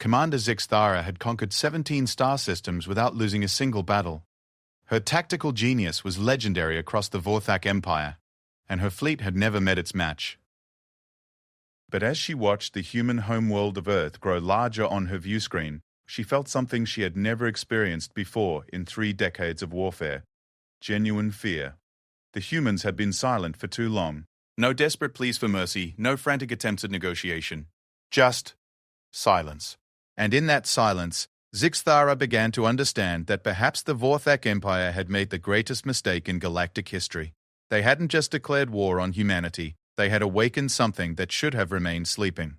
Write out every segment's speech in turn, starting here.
Commander Zixthara had conquered 17 star systems without losing a single battle. Her tactical genius was legendary across the Vorthak Empire, and her fleet had never met its match. But as she watched the human homeworld of Earth grow larger on her view screen, she felt something she had never experienced before in 3 decades of warfare: genuine fear. The humans had been silent for too long. No desperate pleas for mercy, no frantic attempts at negotiation. Just silence. And in that silence, Zixthara began to understand that perhaps the Vorthak Empire had made the greatest mistake in galactic history. They hadn't just declared war on humanity, they had awakened something that should have remained sleeping.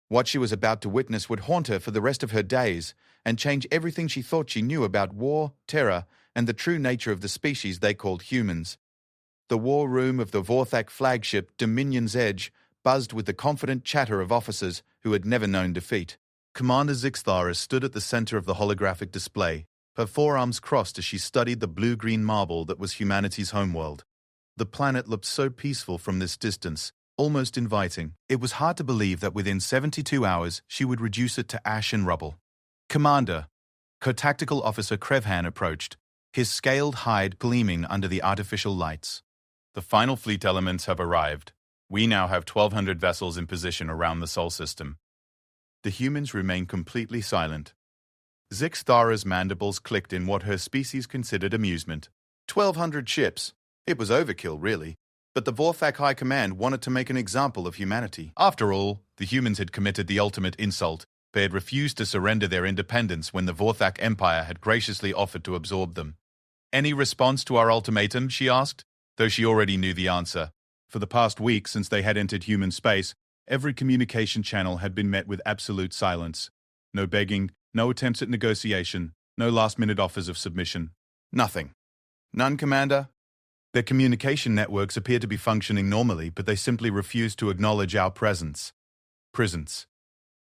What she was about to witness would haunt her for the rest of her days and change everything she thought she knew about war, terror, and the true nature of the species they called humans. The war room of the Vorthak flagship, Dominion's Edge, buzzed with the confident chatter of officers who had never known defeat. Commander Zixthara stood at the center of the holographic display, her forearms crossed as she studied the blue-green marble that was humanity's homeworld. The planet looked so peaceful from this distance, almost inviting. It was hard to believe that within 72 hours she would reduce it to ash and rubble. Commander, Co-Tactical Officer Krevhan approached, his scaled hide gleaming under the artificial lights. The final fleet elements have arrived. We now have 1,200 vessels in position around the Sol system. The humans remained completely silent. Zixthara's mandibles clicked in what her species considered amusement. 1,200 ships. It was overkill, really. But the Vorthak High Command wanted to make an example of humanity. After all, the humans had committed the ultimate insult. They had refused to surrender their independence when the Vorthak Empire had graciously offered to absorb them. Any response to our ultimatum, she asked, though she already knew the answer. For the past week since they had entered human space, every communication channel had been met with absolute silence. No begging, no attempts at negotiation, no last-minute offers of submission. Nothing. None, Commander? Their communication networks appear to be functioning normally, but they simply refuse to acknowledge our presence. Presence.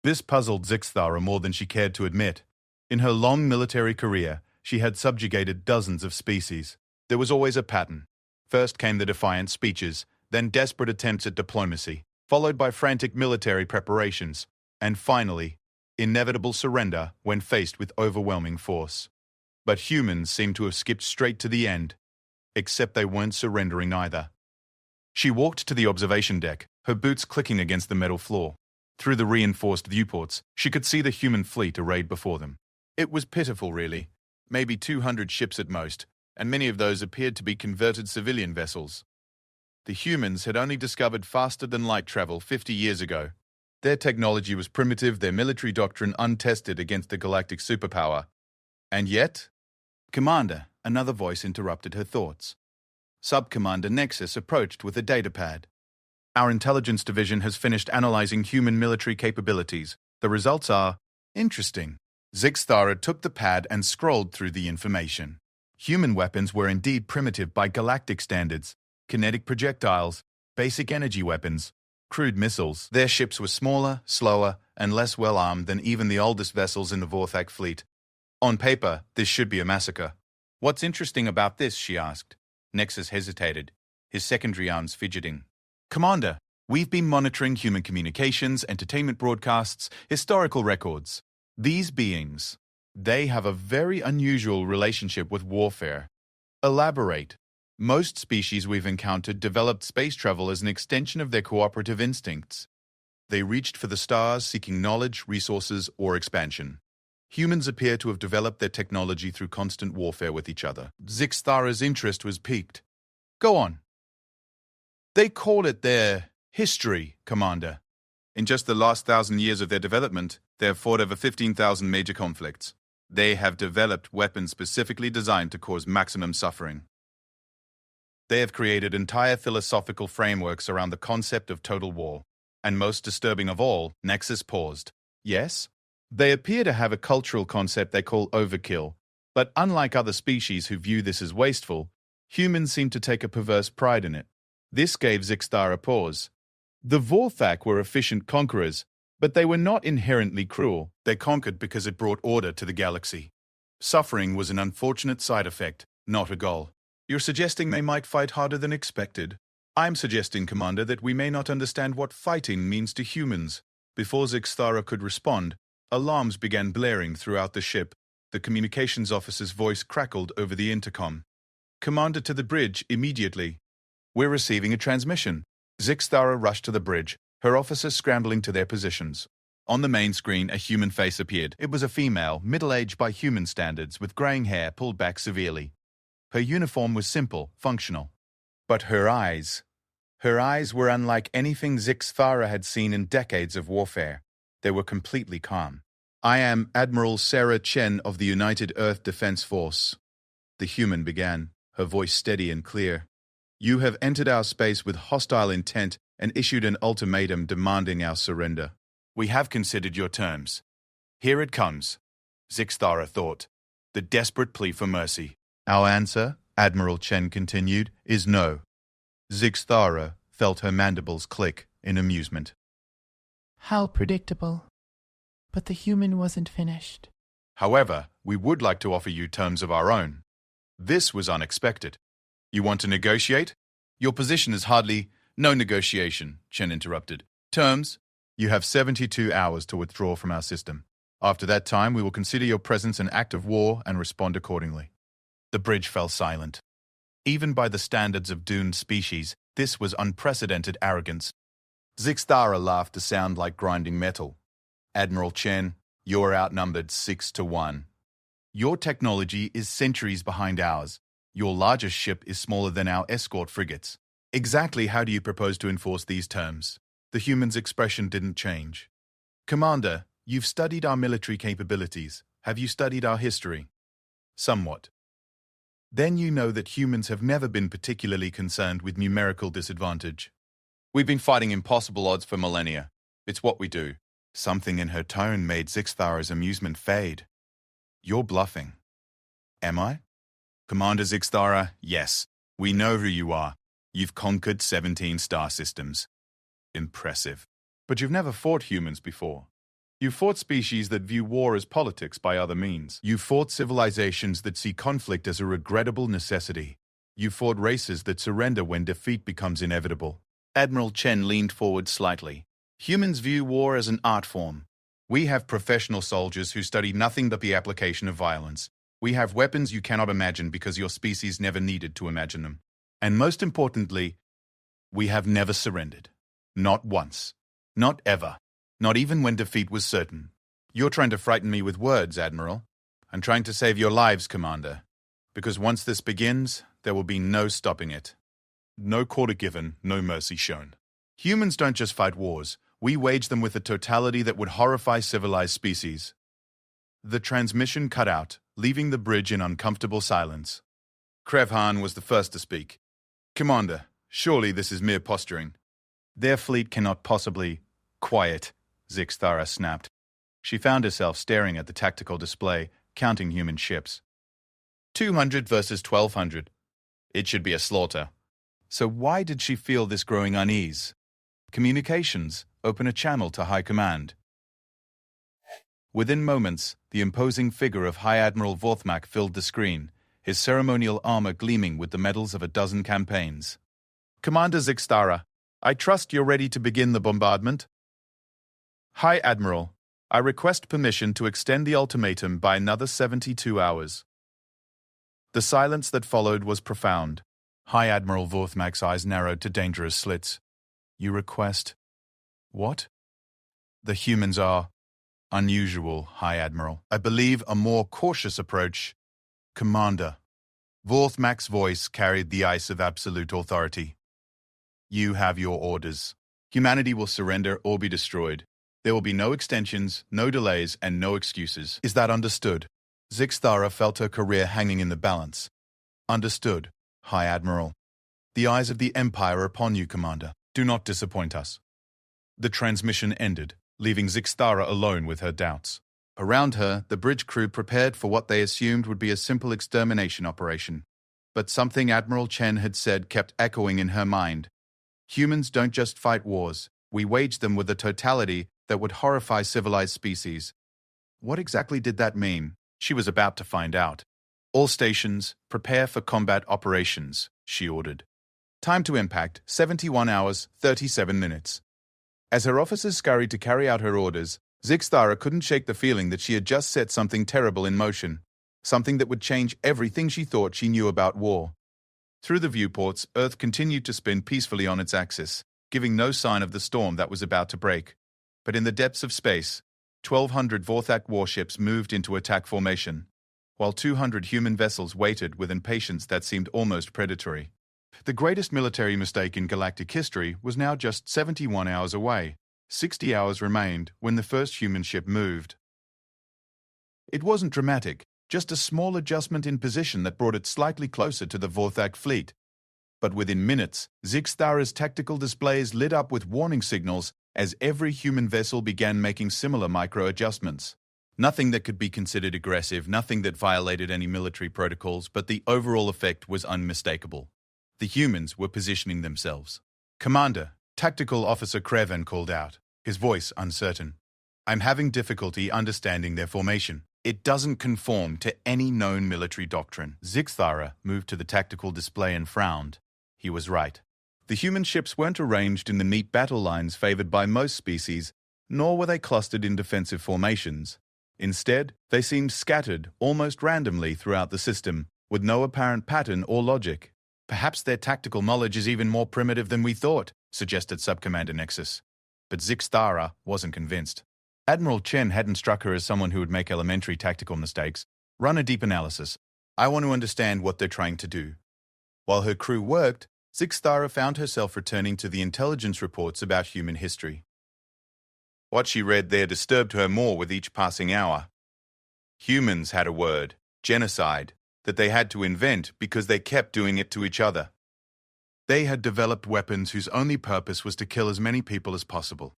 This puzzled Zixthara more than she cared to admit. In her long military career, she had subjugated dozens of species. There was always a pattern. First came the defiant speeches, then desperate attempts at diplomacy, followed by frantic military preparations, and finally, inevitable surrender when faced with overwhelming force. But humans seemed to have skipped straight to the end, except they weren't surrendering either. She walked to the observation deck, her boots clicking against the metal floor. Through the reinforced viewports, she could see the human fleet arrayed before them. It was pitiful, really. Maybe 200 ships at most, and many of those appeared to be converted civilian vessels. The humans had only discovered faster-than-light travel 50 years ago. Their technology was primitive, their military doctrine untested against the galactic superpower. And yet, Commander, another voice interrupted her thoughts. Sub-Commander Nexus approached with a datapad. Our intelligence division has finished analyzing human military capabilities. The results are interesting. Zixthara took the pad and scrolled through the information. Human weapons were indeed primitive by galactic standards. Kinetic projectiles, basic energy weapons, crude missiles. Their ships were smaller, slower, and less well-armed than even the oldest vessels in the Vorthak fleet. On paper, this should be a massacre. What's interesting about this? She asked. Nexus hesitated, his secondary arms fidgeting. Commander, we've been monitoring human communications, entertainment broadcasts, historical records. These beings, they have a very unusual relationship with warfare. Elaborate. Most species we've encountered developed space travel as an extension of their cooperative instincts. They reached for the stars seeking knowledge, resources, or expansion. Humans appear to have developed their technology through constant warfare with each other. Zixthara's interest was piqued. Go on. They call it their history, Commander. In just the last 1,000 years of their development, they have fought over 15,000 major conflicts. They have developed weapons specifically designed to cause maximum suffering. They have created entire philosophical frameworks around the concept of total war. And most disturbing of all, Nexus paused. Yes? They appear to have a cultural concept they call overkill, but unlike other species who view this as wasteful, humans seem to take a perverse pride in it. This gave Zixthara pause. The Vorthak were efficient conquerors, but they were not inherently cruel. They conquered because it brought order to the galaxy. Suffering was an unfortunate side effect, not a goal. You're suggesting they might fight harder than expected? I'm suggesting, Commander, that we may not understand what fighting means to humans. Before Zixthara could respond, Alarms began blaring throughout the ship. The communications officer's voice crackled over the intercom. "Commander to the bridge, immediately. We're receiving a transmission." Zixthara rushed to the bridge, her officers scrambling to their positions. On the main screen, a human face appeared. It was a female, middle-aged by human standards, with graying hair pulled back severely. Her uniform was simple, functional. But her eyes were unlike anything Zixthara had seen in decades of warfare. They were completely calm. "I am Admiral Sarah Chen of the United Earth Defense Force," the human began, her voice steady and clear. "You have entered our space with hostile intent and issued an ultimatum demanding our surrender. We have considered your terms. Here it comes," Zixthara thought, the desperate plea for mercy. "Our answer," Admiral Chen continued, "is no." Zixthara felt her mandibles click in amusement. How predictable. But the human wasn't finished. "However, we would like to offer you terms of our own." This was unexpected. "You want to negotiate?" "Your position is hardly—" "No negotiation," Chen interrupted. "Terms? You have 72 hours to withdraw from our system. After that time, we will consider your presence an act of war and respond accordingly." The bridge fell silent. Even by the standards of doomed species, this was unprecedented arrogance. Zixthara laughed to sound like grinding metal. "Admiral Chen, you're outnumbered 6-1. Your technology is centuries behind ours. Your largest ship is smaller than our escort frigates. Exactly how do you propose to enforce these terms?" The human's expression didn't change. "Commander, you've studied our military capabilities. Have you studied our history?" "Somewhat." "Then you know that humans have never been particularly concerned with numerical disadvantage. We've been fighting impossible odds for millennia. It's what we do." Something in her tone made Zixthara's amusement fade. "You're bluffing." "Am I?" "Commander Zixthara, yes. We know who you are. You've conquered 17 star systems. Impressive. But you've never fought humans before. You fought species that view war as politics by other means. You fought civilizations that see conflict as a regrettable necessity. You fought races that surrender when defeat becomes inevitable." Admiral Chen leaned forward slightly. "Humans view war as an art form. We have professional soldiers who study nothing but the application of violence. We have weapons you cannot imagine because your species never needed to imagine them. And most importantly, we have never surrendered. Not once. Not ever. Not even when defeat was certain." "You're trying to frighten me with words, Admiral. I'm trying to save your lives, Commander. Because once this begins, there will be no stopping it. No quarter given, no mercy shown. Humans don't just fight wars. We wage them with a totality that would horrify civilized species." The transmission cut out, leaving the bridge in uncomfortable silence. Krevhan was the first to speak. "Commander, surely this is mere posturing." "Their fleet cannot possibly—" "Quiet," Zixthara snapped. She found herself staring at the tactical display, counting human ships. 200 versus 1,200. It should be a slaughter. So why did she feel this growing unease? Communications, open a channel to High Command. Within moments, the imposing figure of High Admiral Vorthmak filled the screen, his ceremonial armor gleaming with the medals of a dozen campaigns. "Commander Zixthara, I trust you're ready to begin the bombardment?" "High Admiral, I request permission to extend the ultimatum by another 72 hours. The silence that followed was profound. High Admiral Vorthmak's eyes narrowed to dangerous slits. "You request... what?" "The humans are unusual, High Admiral. I believe a more cautious approach..." "Commander." Vorthmak's voice carried the ice of absolute authority. "You have your orders. Humanity will surrender or be destroyed. There will be no extensions, no delays, and no excuses. Is that understood?" Zixthara felt her career hanging in the balance. "Understood, High Admiral. The eyes of the Empire are upon you, Commander. Do not disappoint us." The transmission ended, leaving Zixthara alone with her doubts. Around her, the bridge crew prepared for what they assumed would be a simple extermination operation. But something Admiral Chen had said kept echoing in her mind. "Humans don't just fight wars. We wage them with a totality that would horrify civilized species." What exactly did that mean? She was about to find out. "All stations, prepare for combat operations," she ordered. Time to impact, 71 hours, 37 minutes. As her officers scurried to carry out her orders, Zixthara couldn't shake the feeling that she had just set something terrible in motion, something that would change everything she thought she knew about war. Through the viewports, Earth continued to spin peacefully on its axis, giving no sign of the storm that was about to break. But in the depths of space, 1,200 Vorthak warships moved into attack formation, while 200 human vessels waited with impatience that seemed almost predatory. The greatest military mistake in galactic history was now just 71 hours away. 60 hours remained when the first human ship moved. It wasn't dramatic, just a small adjustment in position that brought it slightly closer to the Vorthak fleet. But within minutes, Zixthara's tactical displays lit up with warning signals as every human vessel began making similar micro-adjustments. Nothing that could be considered aggressive, nothing that violated any military protocols, but the overall effect was unmistakable. The humans were positioning themselves. "Commander," Tactical Officer Kreven called out, his voice uncertain. "I'm having difficulty understanding their formation. It doesn't conform to any known military doctrine." Zixthara moved to the tactical display and frowned. He was right. The human ships weren't arranged in the neat battle lines favored by most species, nor were they clustered in defensive formations. Instead, they seemed scattered almost randomly throughout the system, with no apparent pattern or logic. "Perhaps their tactical knowledge is even more primitive than we thought," suggested Subcommander Nexus. But Zixthara wasn't convinced. Admiral Chen hadn't struck her as someone who would make elementary tactical mistakes. "Run a deep analysis. I want to understand what they're trying to do." While her crew worked, Zixthara found herself returning to the intelligence reports about human history. What she read there disturbed her more with each passing hour. Humans had a word, genocide, that they had to invent because they kept doing it to each other. They had developed weapons whose only purpose was to kill as many people as possible.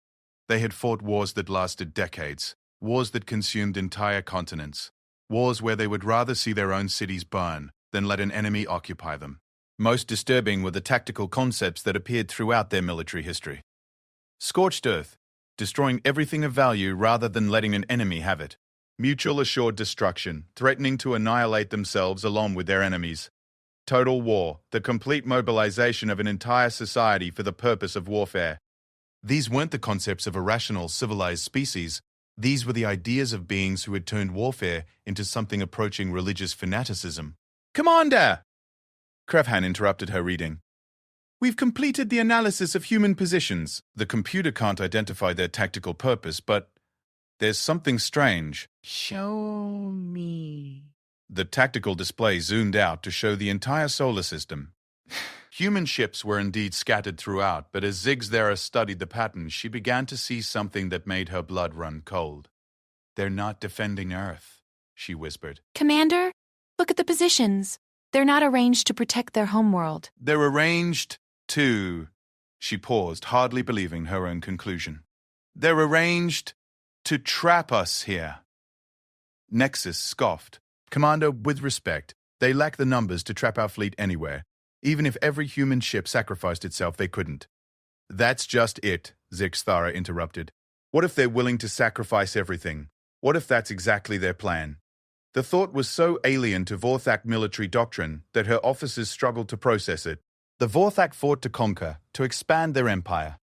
They had fought wars that lasted decades, wars that consumed entire continents, wars where they would rather see their own cities burn than let an enemy occupy them. Most disturbing were the tactical concepts that appeared throughout their military history. Scorched earth, destroying everything of value rather than letting an enemy have it. Mutual assured destruction, threatening to annihilate themselves along with their enemies. Total war, the complete mobilization of an entire society for the purpose of warfare. These weren't the concepts of a rational, civilized species. These were the ideas of beings who had turned warfare into something approaching religious fanaticism. "Commander!" Krevhan interrupted her reading. "We've completed the analysis of human positions. The computer can't identify their tactical purpose, but there's something strange." Show me. The tactical display zoomed out to show the entire solar system. Human ships were indeed scattered throughout, but as Zixthara studied the pattern, she began to see something that made her blood run cold. "They're not defending Earth," she whispered. Commander, look at the positions. They're not arranged to protect their homeworld. "They're arranged to..." She paused, hardly believing her own conclusion. "They're arranged to trap us here." Nexus scoffed. "Commander, with respect, they lack the numbers to trap our fleet anywhere. Even if every human ship sacrificed itself, they couldn't." "That's just it," Zixthara interrupted. "What if they're willing to sacrifice everything? What if that's exactly their plan?" The thought was so alien to Vorthak military doctrine that her officers struggled to process it. The Vorthak fought to conquer, to expand their empire.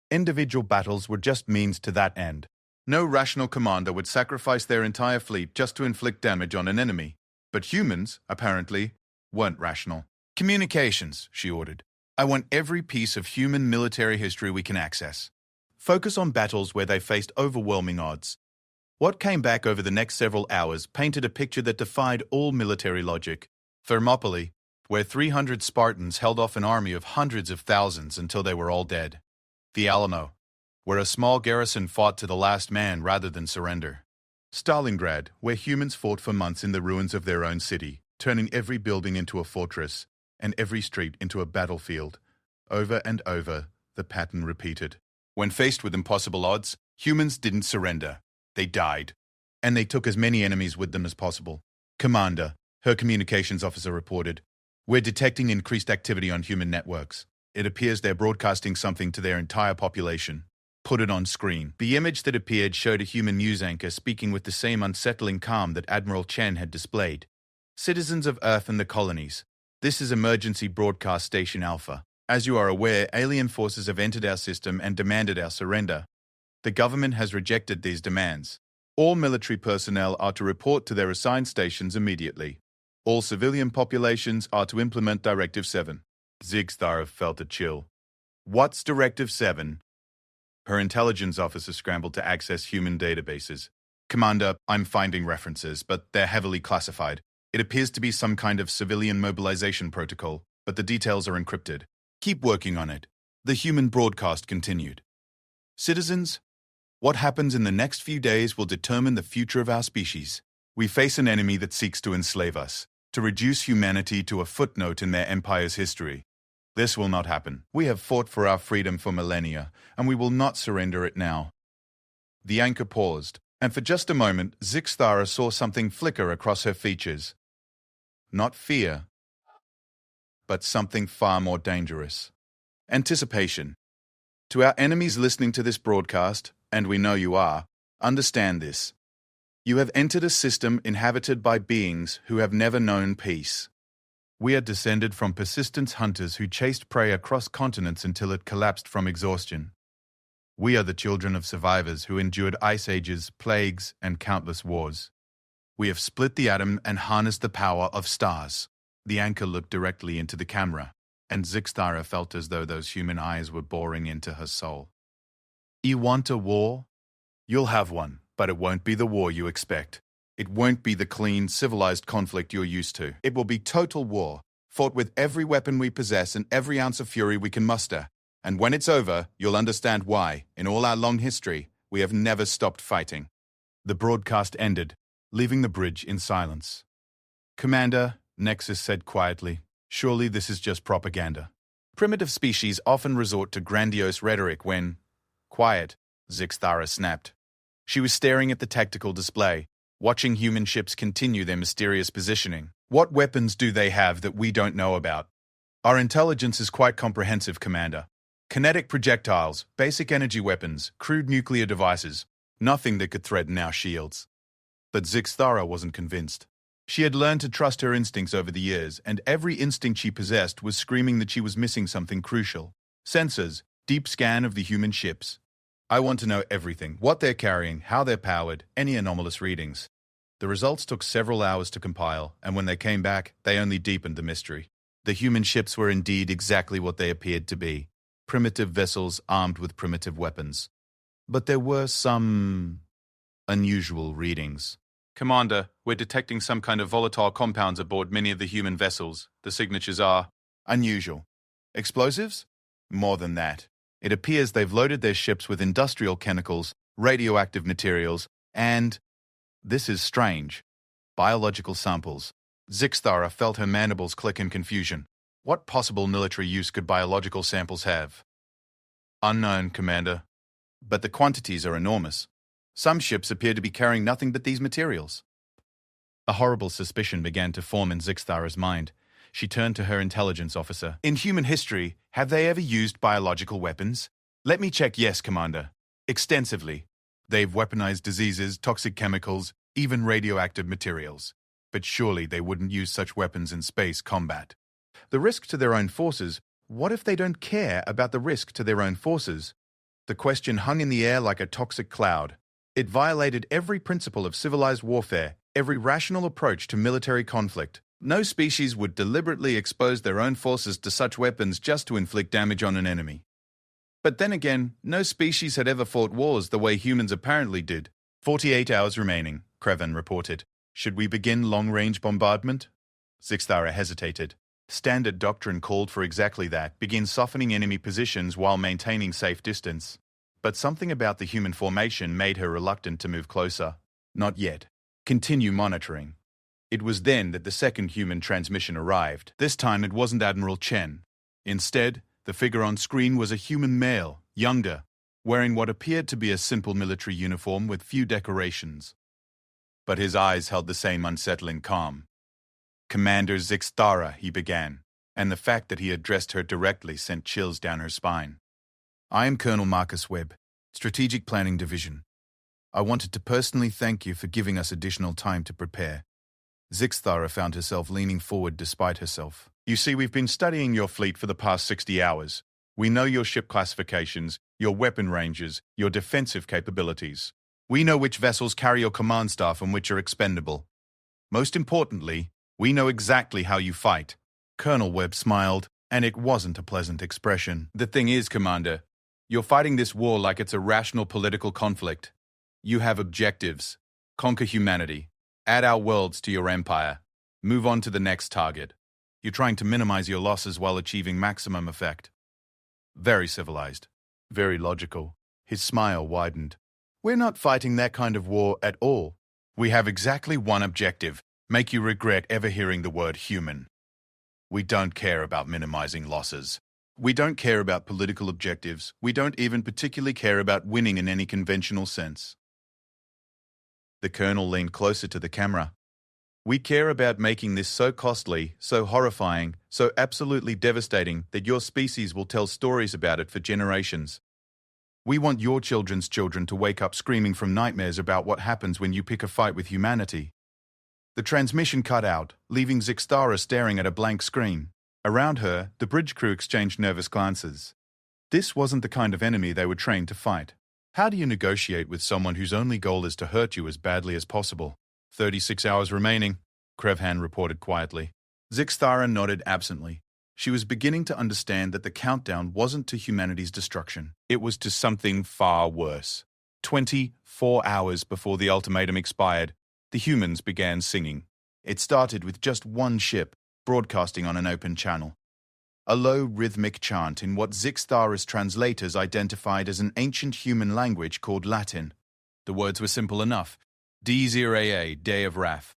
Individual battles were just means to that end. No rational commander would sacrifice their entire fleet just to inflict damage on an enemy. But humans, apparently, weren't rational. "Communications," she ordered. "I want every piece of human military history we can access. Focus on battles where they faced overwhelming odds." What came back over the next several hours painted a picture that defied all military logic. Thermopylae, where 300 Spartans held off an army of hundreds of thousands until they were all dead. The Alamo, where a small garrison fought to the last man rather than surrender. Stalingrad, where humans fought for months in the ruins of their own city, turning every building into a fortress and every street into a battlefield. Over and over, the pattern repeated. When faced with impossible odds, humans didn't surrender. They died. And they took as many enemies with them as possible. "Commander," her communications officer reported, "we're detecting increased activity on human networks. It appears they're broadcasting something to their entire population." Put it on screen. The image that appeared showed a human news anchor speaking with the same unsettling calm that Admiral Chen had displayed. "Citizens of Earth and the colonies, this is Emergency Broadcast Station Alpha. As you are aware, alien forces have entered our system and demanded our surrender. The government has rejected these demands. All military personnel are to report to their assigned stations immediately. All civilian populations are to implement Directive 7. Zigzara felt a chill. What's Directive 7? Her intelligence officer scrambled to access human databases. Commander, I'm finding references, but they're heavily classified. It appears to be some kind of civilian mobilization protocol, but the details are encrypted. Keep working on it. The human broadcast continued. Citizens, what happens in the next few days will determine the future of our species. We face an enemy that seeks to enslave us, to reduce humanity to a footnote in their empire's history. This will not happen. We have fought for our freedom for millennia, and we will not surrender it now. The anchor paused, and for just a moment, Zixthara saw something flicker across her features. Not fear, but something far more dangerous. Anticipation. To our enemies listening to this broadcast, and we know you are, understand this. You have entered a system inhabited by beings who have never known peace. We are descended from persistence hunters who chased prey across continents until it collapsed from exhaustion. We are the children of survivors who endured ice ages, plagues, and countless wars. We have split the atom and harnessed the power of stars. The anchor looked directly into the camera, and Zixthara felt as though those human eyes were boring into her soul. You want a war? You'll have one, but it won't be the war you expect. It won't be the clean, civilized conflict you're used to. It will be total war, fought with every weapon we possess and every ounce of fury we can muster. And when it's over, you'll understand why, in all our long history, we have never stopped fighting. The broadcast ended, leaving the bridge in silence. Commander, Nexus said quietly, surely this is just propaganda. Primitive species often resort to grandiose rhetoric when... Quiet, Zixthara snapped. She was staring at the tactical display, watching human ships continue their mysterious positioning. What weapons do they have that we don't know about? Our intelligence is quite comprehensive, Commander. Kinetic projectiles, basic energy weapons, crude nuclear devices. Nothing that could threaten our shields. But Zixthara wasn't convinced. She had learned to trust her instincts over the years, and every instinct she possessed was screaming that she was missing something crucial. Sensors, deep scan of the human ships. I want to know everything, what they're carrying, how they're powered, any anomalous readings. The results took several hours to compile, and when they came back, they only deepened the mystery. The human ships were indeed exactly what they appeared to be. Primitive vessels armed with primitive weapons. But there were some unusual readings. Commander, we're detecting some kind of volatile compounds aboard many of the human vessels. The signatures are unusual. Explosives? More than that. It appears they've loaded their ships with industrial chemicals, radioactive materials, and, this is strange, biological samples. Zixthara felt her mandibles click in confusion. What possible military use could biological samples have? Unknown, Commander. But the quantities are enormous. Some ships appear to be carrying nothing but these materials. A horrible suspicion began to form in Zixthara's mind. She turned to her intelligence officer. In human history, have they ever used biological weapons? Let me check, yes, Commander. Extensively. They've weaponized diseases, toxic chemicals, even radioactive materials. But surely they wouldn't use such weapons in space combat. The risk to their own forces, what if they don't care about the risk to their own forces? The question hung in the air like a toxic cloud. It violated every principle of civilized warfare, every rational approach to military conflict. No species would deliberately expose their own forces to such weapons just to inflict damage on an enemy. But then again, no species had ever fought wars the way humans apparently did. 48 hours remaining, Kreven reported. Should we begin long-range bombardment? Zixthara hesitated. Standard doctrine called for exactly that, begin softening enemy positions while maintaining safe distance. But something about the human formation made her reluctant to move closer. Not yet. Continue monitoring. It was then that the second human transmission arrived. This time it wasn't Admiral Chen. Instead, the figure on screen was a human male, younger, wearing what appeared to be a simple military uniform with few decorations. But his eyes held the same unsettling calm. Commander Zixthara, he began, and the fact that he addressed her directly sent chills down her spine. I am Colonel Marcus Webb, Strategic Planning Division. I wanted to personally thank you for giving us additional time to prepare. Zixthara found herself leaning forward despite herself. You see, we've been studying your fleet for the past 60 hours. We know your ship classifications, your weapon ranges, your defensive capabilities. We know which vessels carry your command staff and which are expendable. Most importantly, we know exactly how you fight." Colonel Webb smiled, and it wasn't a pleasant expression. "The thing is, Commander, you're fighting this war like it's a rational political conflict. You have objectives. Conquer humanity. Add our worlds to your empire. Move on to the next target. You're trying to minimize your losses while achieving maximum effect." Very civilized. Very logical. His smile widened. "We're not fighting that kind of war at all. We have exactly one objective: make you regret ever hearing the word human. We don't care about minimizing losses. We don't care about political objectives. We don't even particularly care about winning in any conventional sense." The colonel leaned closer to the camera. "We care about making this so costly, so horrifying, so absolutely devastating that your species will tell stories about it for generations. We want your children's children to wake up screaming from nightmares about what happens when you pick a fight with humanity." The transmission cut out, leaving Zixtara staring at a blank screen. Around her, the bridge crew exchanged nervous glances. This wasn't the kind of enemy they were trained to fight. How do you negotiate with someone whose only goal is to hurt you as badly as possible? 36 hours remaining, Krevhan reported quietly. Zixtara nodded absently. She was beginning to understand that the countdown wasn't to humanity's destruction. It was to something far worse. 24 hours before the ultimatum expired, the humans began singing. It started with just one ship, broadcasting on an open channel. A low rhythmic chant in what Zixtara's translators identified as an ancient human language called Latin. The words were simple enough: D-0-A-A, Day of Wrath.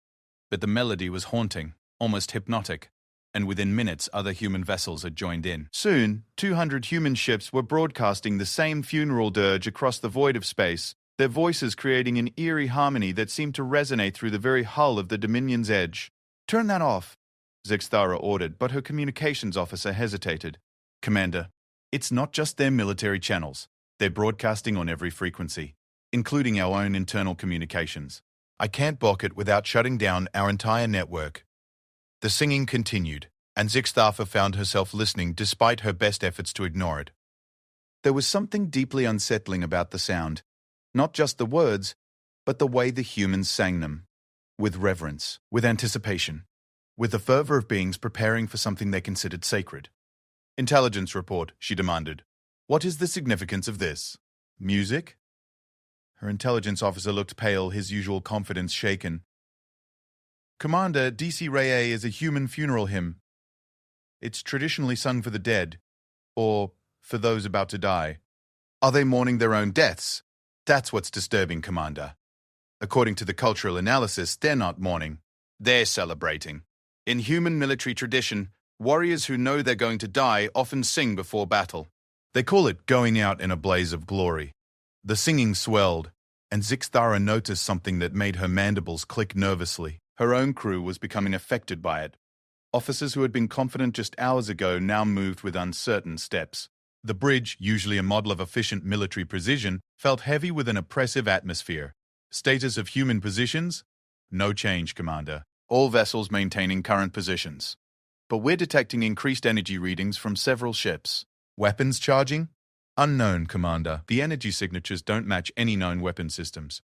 But the melody was haunting, almost hypnotic, and within minutes other human vessels had joined in. Soon, 200 human ships were broadcasting the same funeral dirge across the void of space, their voices creating an eerie harmony that seemed to resonate through the very hull of the Dominion's edge. "Turn that off," Zixtara ordered, but her communications officer hesitated. "Commander, it's not just their military channels. They're broadcasting on every frequency, including our own internal communications. I can't block it without shutting down our entire network." The singing continued, and Zixtara found herself listening despite her best efforts to ignore it. There was something deeply unsettling about the sound. Not just the words, but the way the humans sang them. With reverence, with anticipation, with the fervor of beings preparing for something they considered sacred. "Intelligence report," she demanded. "What is the significance of this? Music?" Her intelligence officer looked pale, his usual confidence shaken. "Commander, DC Ray is a human funeral hymn. It's traditionally sung for the dead, or for those about to die. Are they mourning their own deaths? That's what's disturbing, Commander. According to the cultural analysis, they're not mourning. They're celebrating. In human military tradition, warriors who know they're going to die often sing before battle. They call it going out in a blaze of glory." The singing swelled, and Zixtara noticed something that made her mandibles click nervously. Her own crew was becoming affected by it. Officers who had been confident just hours ago now moved with uncertain steps. The bridge, usually a model of efficient military precision, felt heavy with an oppressive atmosphere. Status of human positions? No change, Commander. All vessels maintaining current positions. But we're detecting increased energy readings from several ships. Weapons charging? Unknown, Commander. The energy signatures don't match any known weapon systems.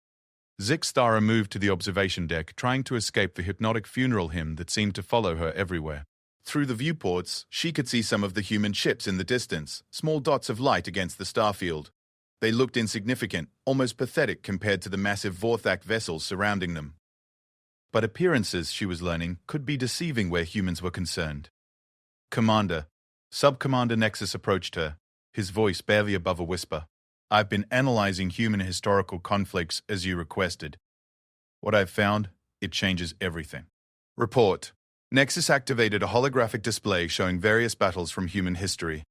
Zixtara moved to the observation deck, trying to escape the hypnotic funeral hymn that seemed to follow her everywhere. Through the viewports, she could see some of the human ships in the distance, small dots of light against the starfield. They looked insignificant, almost pathetic compared to the massive Vorthak vessels surrounding them. But appearances, she was learning, could be deceiving where humans were concerned. "Commander." Sub-Commander Nexus approached her, his voice barely above a whisper. "I've been analyzing human historical conflicts as you requested. What I've found, it changes everything." Report. Nexus activated a holographic display showing various battles from human history.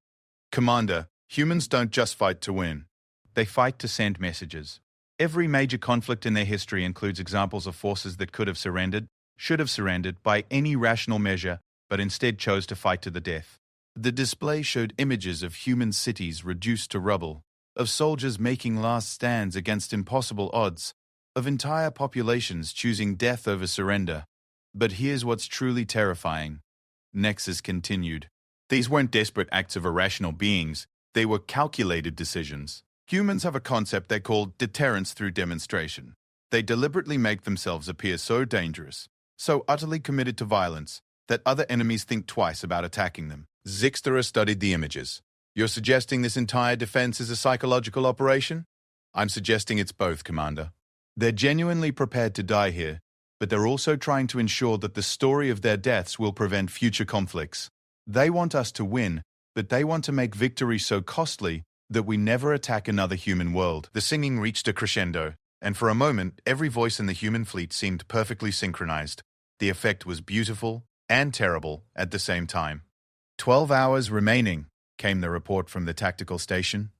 "Commander, humans don't just fight to win. They fight to send messages. Every major conflict in their history includes examples of forces that could have surrendered, should have surrendered by any rational measure, but instead chose to fight to the death. The display showed images of human cities reduced to rubble, of soldiers making last stands against impossible odds, of entire populations choosing death over surrender. But here's what's truly terrifying," Nexus continued. These weren't desperate acts of irrational beings, they were calculated decisions. Humans have a concept they call deterrence through demonstration. They deliberately make themselves appear so dangerous, so utterly committed to violence, that other enemies think twice about attacking them. Zixtara studied the images. You're suggesting this entire defense is a psychological operation? I'm suggesting it's both, Commander. They're genuinely prepared to die here, but they're also trying to ensure that the story of their deaths will prevent future conflicts. They want us to win, but they want to make victory so costly that we never attack another human world. The singing reached a crescendo, and for a moment, every voice in the human fleet seemed perfectly synchronized. The effect was beautiful and terrible at the same time. 12 hours remaining, came the report from the tactical station.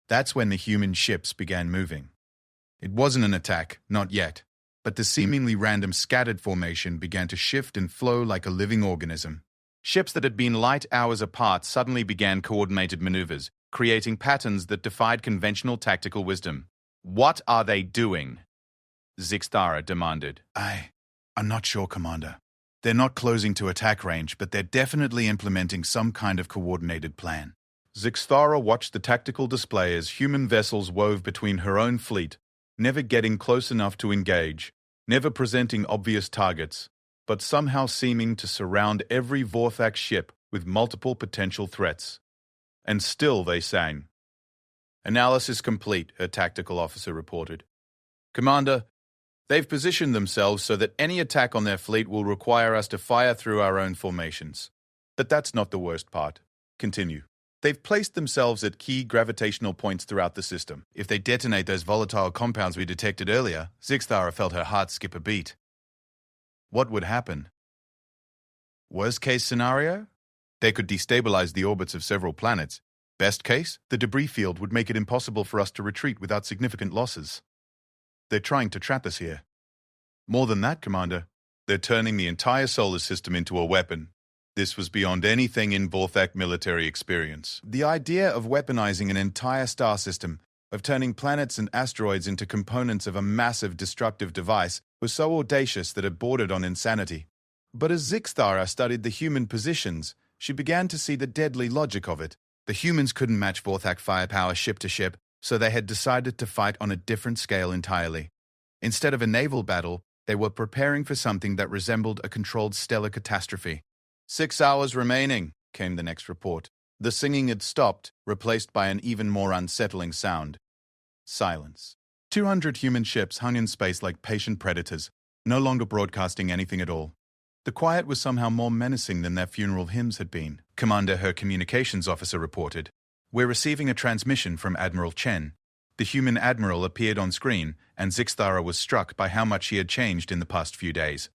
That's when the human ships began moving. It wasn't an attack, not yet, but the seemingly random scattered formation began to shift and flow like a living organism. Ships that had been light hours apart suddenly began coordinated maneuvers, creating patterns that defied conventional tactical wisdom. What are they doing? Zixtara demanded. I'm not sure, Commander. They're not closing to attack range, but they're definitely implementing some kind of coordinated plan. Zixtara watched the tactical display as human vessels wove between her own fleet, never getting close enough to engage, never presenting obvious targets, but somehow seeming to surround every Vorthak ship with multiple potential threats. And still they sang. Analysis complete, her tactical officer reported. Commander, they've positioned themselves so that any attack on their fleet will require us to fire through our own formations. But that's not the worst part. Continue. They've placed themselves at key gravitational points throughout the system. If they detonate those volatile compounds we detected earlier, Zixtara felt her heart skip a beat. What would happen? Worst case scenario? They could destabilize the orbits of several planets. Best case, the debris field would make it impossible for us to retreat without significant losses. They're trying to trap us here. More than that, Commander, they're turning the entire solar system into a weapon. This was beyond anything in Vorthak military experience. The idea of weaponizing an entire star system, of turning planets and asteroids into components of a massive destructive device, was so audacious that it bordered on insanity. But as Zixtara studied the human positions, she began to see the deadly logic of it. The humans couldn't match Vorthak firepower ship to ship, so they had decided to fight on a different scale entirely. Instead of a naval battle, they were preparing for something that resembled a controlled stellar catastrophe. 6 hours remaining, came the next report. The singing had stopped, replaced by an even more unsettling sound. Silence. 200 human ships hung in space like patient predators, no longer broadcasting anything at all. The quiet was somehow more menacing than their funeral hymns had been. Commander, her communications officer reported. We're receiving a transmission from Admiral Chen. The human admiral appeared on screen, and Zixtara was struck by how much he had changed in the past few days.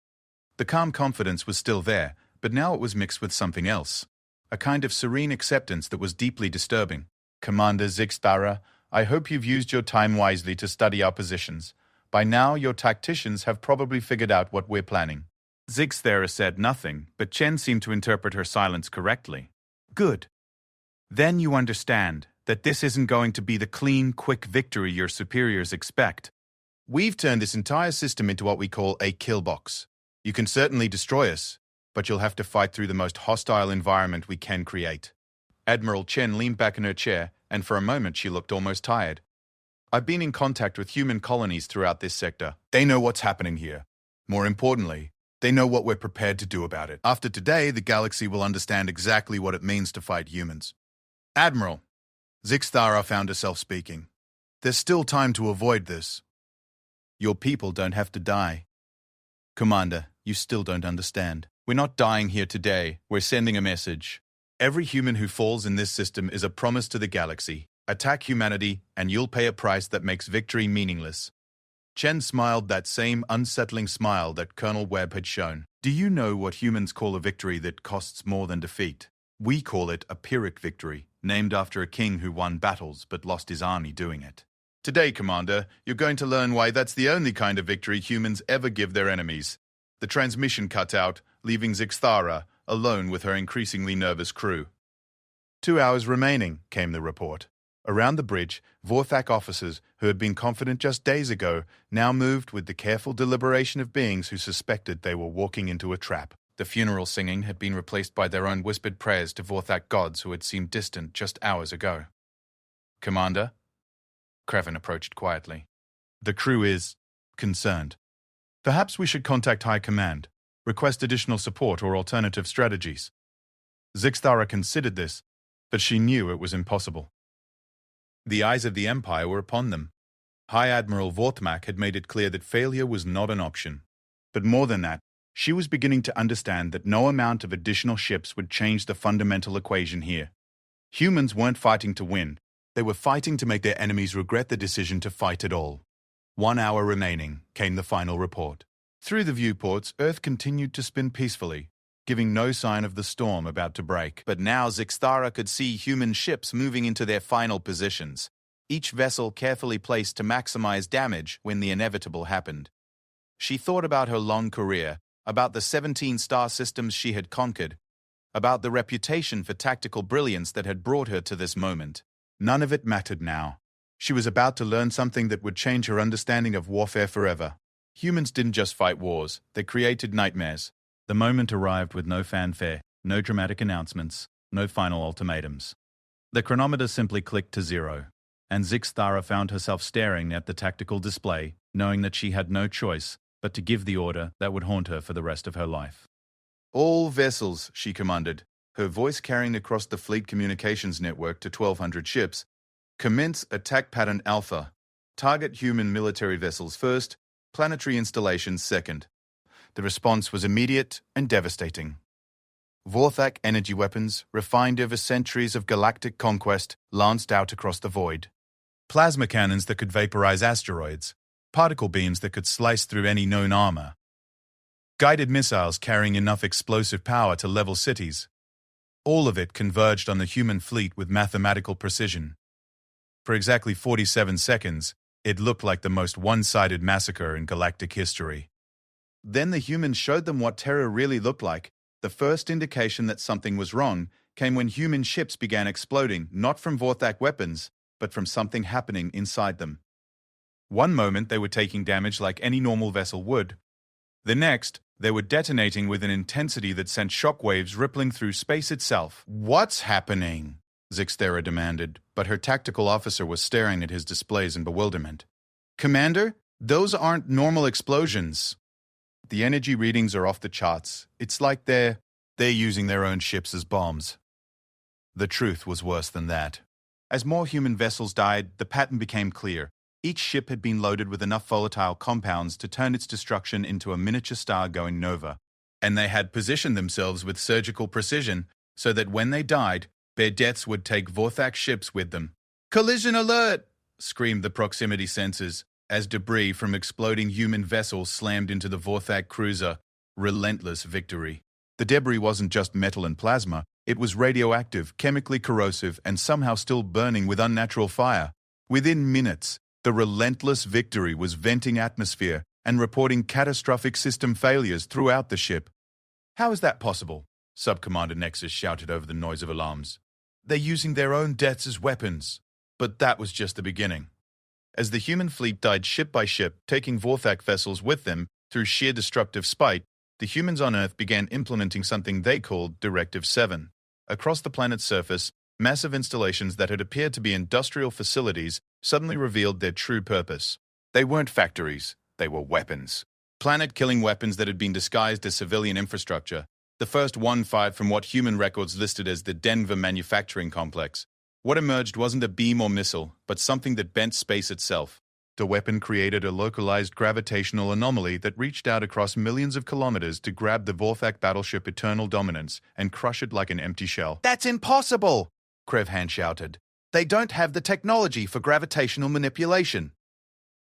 The calm confidence was still there, but now it was mixed with something else. A kind of serene acceptance that was deeply disturbing. Commander Zixtara, I hope you've used your time wisely to study our positions. By now, your tacticians have probably figured out what we're planning. Zixtara said nothing, but Chen seemed to interpret her silence correctly. Good. Then you understand that this isn't going to be the clean, quick victory your superiors expect. We've turned this entire system into what we call a kill box. You can certainly destroy us, but you'll have to fight through the most hostile environment we can create. Admiral Chen leaned back in her chair, and for a moment she looked almost tired. I've been in contact with human colonies throughout this sector. They know what's happening here. More importantly, they know what we're prepared to do about it. After today, the galaxy will understand exactly what it means to fight humans. Admiral, Zixtara found herself speaking. There's still time to avoid this. Your people don't have to die. Commander, you still don't understand. We're not dying here today. We're sending a message. Every human who falls in this system is a promise to the galaxy. Attack humanity, and you'll pay a price that makes victory meaningless. Chen smiled that same unsettling smile that Colonel Webb had shown. Do you know what humans call a victory that costs more than defeat? We call it a Pyrrhic victory, named after a king who won battles but lost his army doing it. Today, Commander, you're going to learn why that's the only kind of victory humans ever give their enemies. The transmission cut out, leaving Zixtara alone with her increasingly nervous crew. 2 hours remaining, came the report. Around the bridge, Vorthak officers, who had been confident just days ago, now moved with the careful deliberation of beings who suspected they were walking into a trap. The funeral singing had been replaced by their own whispered prayers to Vorthak gods who had seemed distant just hours ago. "Commander?" Kreven approached quietly. "The crew is concerned. Perhaps we should contact High Command, request additional support or alternative strategies." Zixthara considered this, but she knew it was impossible. The eyes of the Empire were upon them. High Admiral Vorthmak had made it clear that failure was not an option. But more than that, she was beginning to understand that no amount of additional ships would change the fundamental equation here. Humans weren't fighting to win. They were fighting to make their enemies regret the decision to fight at all. 1 hour remaining, came the final report. Through the viewports, Earth continued to spin peacefully, giving no sign of the storm about to break. But now Zixthara could see human ships moving into their final positions, each vessel carefully placed to maximize damage when the inevitable happened. She thought about her long career, about the 17 star systems she had conquered, about the reputation for tactical brilliance that had brought her to this moment. None of it mattered now. She was about to learn something that would change her understanding of warfare forever. Humans didn't just fight wars, they created nightmares. The moment arrived with no fanfare, no dramatic announcements, no final ultimatums. The chronometer simply clicked to 0, and Zixthara found herself staring at the tactical display, knowing that she had no choice but to give the order that would haunt her for the rest of her life. "All vessels," she commanded, her voice carrying across the fleet communications network to 1,200 ships, "commence attack pattern Alpha. Target human military vessels first, planetary installations second." The response was immediate and devastating. Vorthak energy weapons, refined over centuries of galactic conquest, lanced out across the void. Plasma cannons that could vaporize asteroids, particle beams that could slice through any known armor. Guided missiles carrying enough explosive power to level cities. All of it converged on the human fleet with mathematical precision. For exactly 47 seconds, it looked like the most one-sided massacre in galactic history. Then the humans showed them what terror really looked like. The first indication that something was wrong came when human ships began exploding, not from Vorthak weapons, but from something happening inside them. One moment they were taking damage like any normal vessel would. The next, they were detonating with an intensity that sent shockwaves rippling through space itself. "What's happening?" Zixthara demanded, but her tactical officer was staring at his displays in bewilderment. "Commander, those aren't normal explosions. The energy readings are off the charts. It's like they're using their own ships as bombs." The truth was worse than that. As more human vessels died, the pattern became clear. Each ship had been loaded with enough volatile compounds to turn its destruction into a miniature star going nova. And they had positioned themselves with surgical precision so that when they died, their deaths would take Vorthak ships with them. "Collision alert!" screamed the proximity sensors as debris from exploding human vessels slammed into the Vorthak cruiser. Relentless victory. The debris wasn't just metal and plasma, it was radioactive, chemically corrosive, and somehow still burning with unnatural fire. Within minutes, the relentless victory was venting atmosphere and reporting catastrophic system failures throughout the ship. "How is that possible?" Sub-Commander Nexus shouted over the noise of alarms. "They're using their own deaths as weapons." But that was just the beginning. As the human fleet died ship by ship, taking Vorthak vessels with them through sheer destructive spite, the humans on Earth began implementing something they called Directive 7. Across the planet's surface, massive installations that had appeared to be industrial facilities suddenly revealed their true purpose. They weren't factories, they were weapons. Planet-killing weapons that had been disguised as civilian infrastructure. The first one fired from what human records listed as the Denver manufacturing complex. What emerged wasn't a beam or missile, but something that bent space itself. The weapon created a localized gravitational anomaly that reached out across millions of kilometers to grab the Vorthak battleship Eternal Dominance and crush it like an empty shell. "That's impossible!" Krevhan shouted. "They don't have the technology for gravitational manipulation."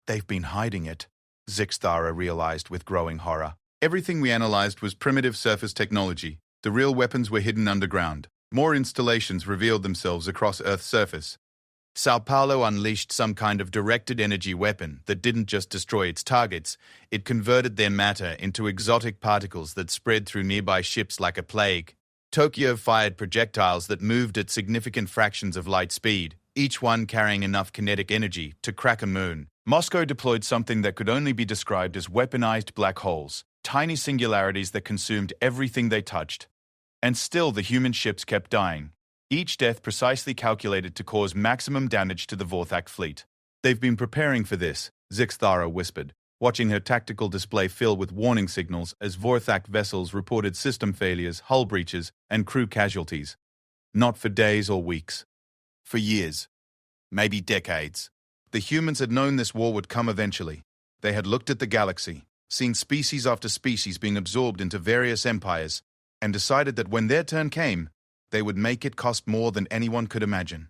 "They've been hiding it," Zixthara realized with growing horror. Everything we analyzed was primitive surface technology. The real weapons were hidden underground. More installations revealed themselves across Earth's surface. Sao Paulo unleashed some kind of directed energy weapon that didn't just destroy its targets, it converted their matter into exotic particles that spread through nearby ships like a plague. Tokyo fired projectiles that moved at significant fractions of light speed, each one carrying enough kinetic energy to crack a moon. Moscow deployed something that could only be described as weaponized black holes, tiny singularities that consumed everything they touched. And still the human ships kept dying, each death precisely calculated to cause maximum damage to the Vorthak fleet. "They've been preparing for this," Zixthara whispered, watching her tactical display fill with warning signals as Vorthak vessels reported system failures, hull breaches, and crew casualties. Not for days or weeks. For years. Maybe decades. The humans had known this war would come eventually. They had looked at the galaxy, seen species after species being absorbed into various empires, and decided that when their turn came, they would make it cost more than anyone could imagine.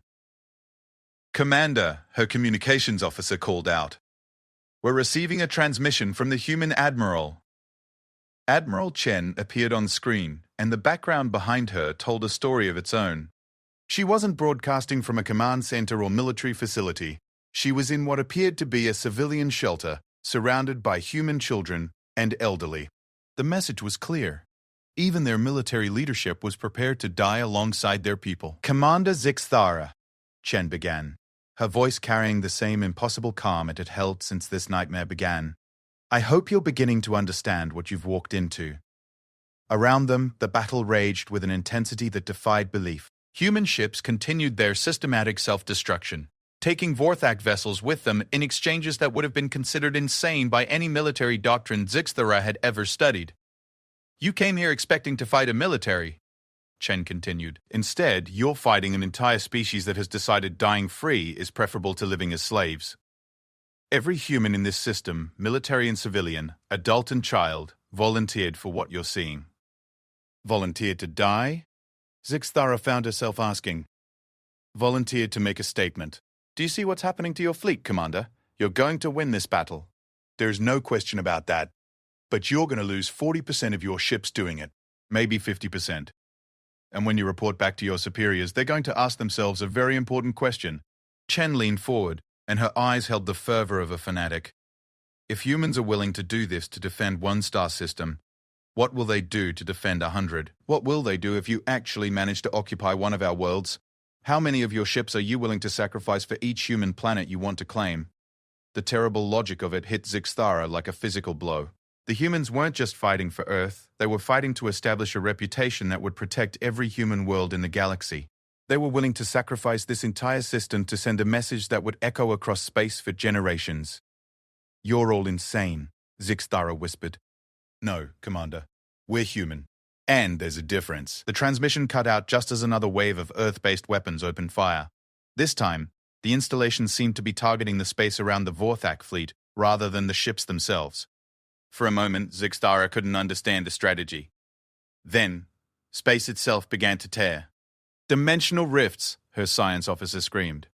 "Commander," her communications officer called out. "We're receiving a transmission from the human admiral." Admiral Chen appeared on screen, and the background behind her told a story of its own. She wasn't broadcasting from a command center or military facility. She was in what appeared to be a civilian shelter, surrounded by human children and elderly. The message was clear. Even their military leadership was prepared to die alongside their people. "Commander Zixthara," Chen began, her voice carrying the same impossible calm it had held since this nightmare began. "I hope you're beginning to understand what you've walked into." Around them, the battle raged with an intensity that defied belief. Human ships continued their systematic self-destruction, taking Vorthak vessels with them in exchanges that would have been considered insane by any military doctrine Zixthara had ever studied. "You came here expecting to fight a military," Chen continued. "Instead, you're fighting an entire species that has decided dying free is preferable to living as slaves. Every human in this system, military and civilian, adult and child, volunteered for what you're seeing." "Volunteered to die?" Zixthara found herself asking. "Volunteered to make a statement. Do you see what's happening to your fleet, Commander? You're going to win this battle. There's no question about that. But you're going to lose 40% of your ships doing it, maybe 50%. And when you report back to your superiors, they're going to ask themselves a very important question." Chen leaned forward, and her eyes held the fervor of a fanatic. "If humans are willing to do this to defend one star system, what will they do to defend 100? What will they do if you actually manage to occupy one of our worlds? How many of your ships are you willing to sacrifice for each human planet you want to claim?" The terrible logic of it hit Zixthara like a physical blow. The humans weren't just fighting for Earth, they were fighting to establish a reputation that would protect every human world in the galaxy. They were willing to sacrifice this entire system to send a message that would echo across space for generations. "You're all insane," Zixthara whispered. "No, Commander. We're human. And there's a difference." The transmission cut out just as another wave of Earth-based weapons opened fire. This time, the installation seemed to be targeting the space around the Vorthak fleet rather than the ships themselves. For a moment, Zixthara couldn't understand the strategy. Then, space itself began to tear. "Dimensional rifts," her science officer screamed.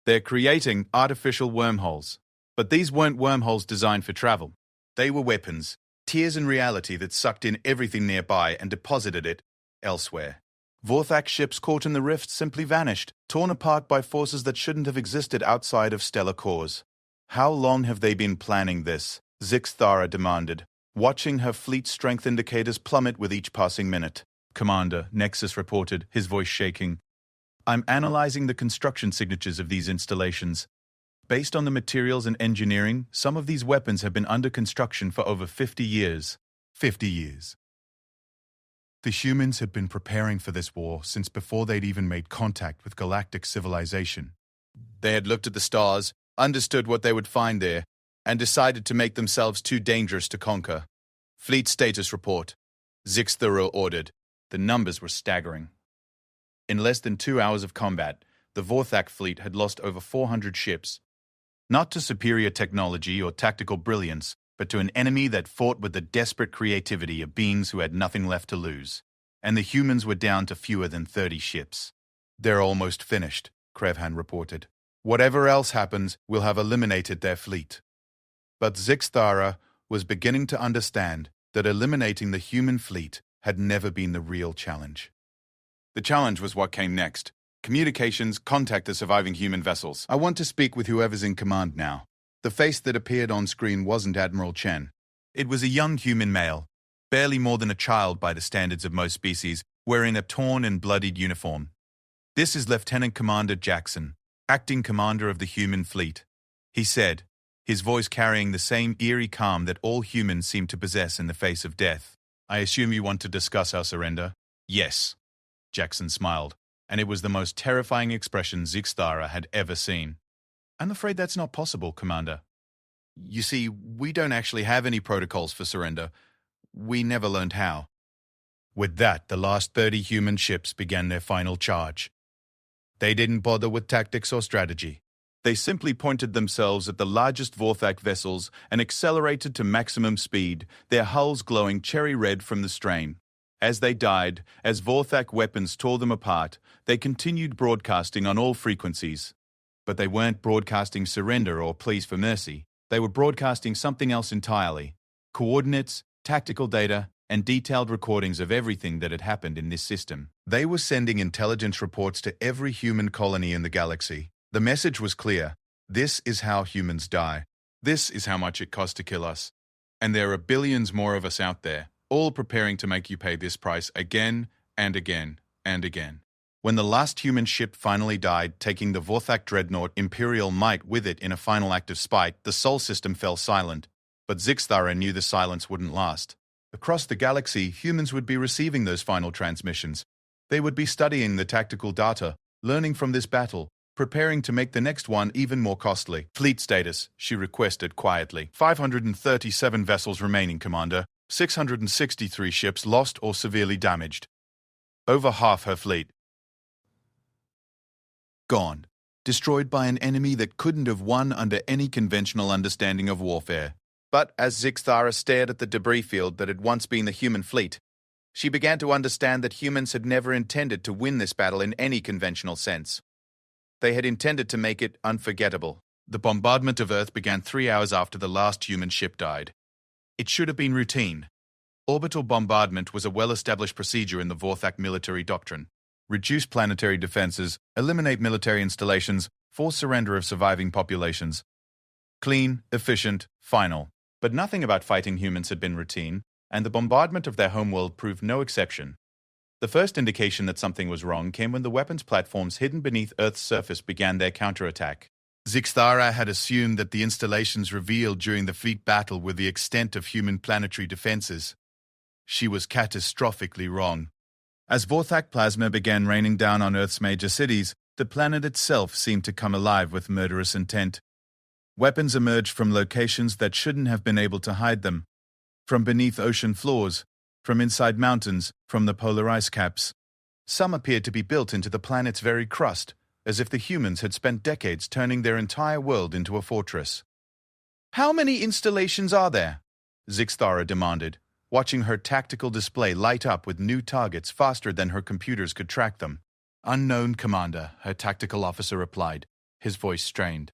"They're creating artificial wormholes. But these weren't wormholes designed for travel. They were weapons, tears in reality that sucked in everything nearby and deposited it elsewhere. Vorthak ships caught in the rift simply vanished, torn apart by forces that shouldn't have existed outside of stellar cores. "How long have they been planning this?" Zixthara demanded, watching her fleet strength indicators plummet with each passing minute. "Commander," Nexus reported, his voice shaking, "I'm analyzing the construction signatures of these installations. Based on the materials and engineering, some of these weapons have been under construction for over 50 years. 50 years. The humans had been preparing for this war since before they'd even made contact with galactic civilization. They had looked at the stars, understood what they would find there, and decided to make themselves too dangerous to conquer. Fleet status report. Zixthara ordered. The numbers were staggering. In less than 2 hours of combat, the Vorthak fleet had lost over 400 ships. Not to superior technology or tactical brilliance, but to an enemy that fought with the desperate creativity of beings who had nothing left to lose. And the humans were down to fewer than 30 ships. "They're almost finished," Krevhan reported. "Whatever else happens, we'll have eliminated their fleet." But Zixthara was beginning to understand that eliminating the human fleet had never been the real challenge. The challenge was what came next. Communications, contact the surviving human vessels. "I want to speak with whoever's in command now." The face that appeared on screen wasn't Admiral Chen. It was a young human male, barely more than a child by the standards of most species, wearing a torn and bloodied uniform. "This is Lieutenant Commander Jackson, acting commander of the human fleet," he said, his voice carrying the same eerie calm that all humans seem to possess in the face of death. "I assume you want to discuss our surrender?" "Yes." Jackson smiled, and it was the most terrifying expression Zixthara had ever seen. "I'm afraid that's not possible, Commander. You see, we don't actually have any protocols for surrender. We never learned how." With that, the last 30 human ships began their final charge. They didn't bother with tactics or strategy. They simply pointed themselves at the largest Vorthak vessels and accelerated to maximum speed, their hulls glowing cherry red from the strain. As they died, as Vorthak weapons tore them apart, they continued broadcasting on all frequencies. But they weren't broadcasting surrender or pleas for mercy. They were broadcasting something else entirely: coordinates, tactical data, and detailed recordings of everything that had happened in this system. They were sending intelligence reports to every human colony in the galaxy. The message was clear: this is how humans die. This is how much it costs to kill us. And there are billions more of us out there, all preparing to make you pay this price again and again and again. When the last human ship finally died, taking the Vorthak dreadnought Imperial Might with it in a final act of spite, the Sol system fell silent. But Zixthara knew the silence wouldn't last. Across the galaxy, humans would be receiving those final transmissions. They would be studying the tactical data, learning from this battle, preparing to make the next one even more costly. "Fleet status," she requested quietly. 537 vessels remaining, Commander. 663 ships lost or severely damaged. Over half her fleet gone. Destroyed by an enemy that couldn't have won under any conventional understanding of warfare. But as Zixthara stared at the debris field that had once been the human fleet, she began to understand that humans had never intended to win this battle in any conventional sense. They had intended to make it unforgettable. The bombardment of Earth began 3 hours after the last human ship died. It should have been routine. Orbital bombardment was a well-established procedure in the Vorthak military doctrine. Reduce planetary defenses, eliminate military installations, force surrender of surviving populations. Clean, efficient, final. But nothing about fighting humans had been routine, and the bombardment of their homeworld proved no exception. The first indication that something was wrong came when the weapons platforms hidden beneath Earth's surface began their counterattack. Zixthara had assumed that the installations revealed during the fleet battle were the extent of human planetary defenses. She was catastrophically wrong. As Vorthak plasma began raining down on Earth's major cities, the planet itself seemed to come alive with murderous intent. Weapons emerged from locations that shouldn't have been able to hide them. From beneath ocean floors, from inside mountains, from the polar ice caps. Some appeared to be built into the planet's very crust, as if the humans had spent decades turning their entire world into a fortress. "How many installations are there?" Zixthara demanded, watching her tactical display light up with new targets faster than her computers could track them. "Unknown, Commander," her tactical officer replied, his voice strained.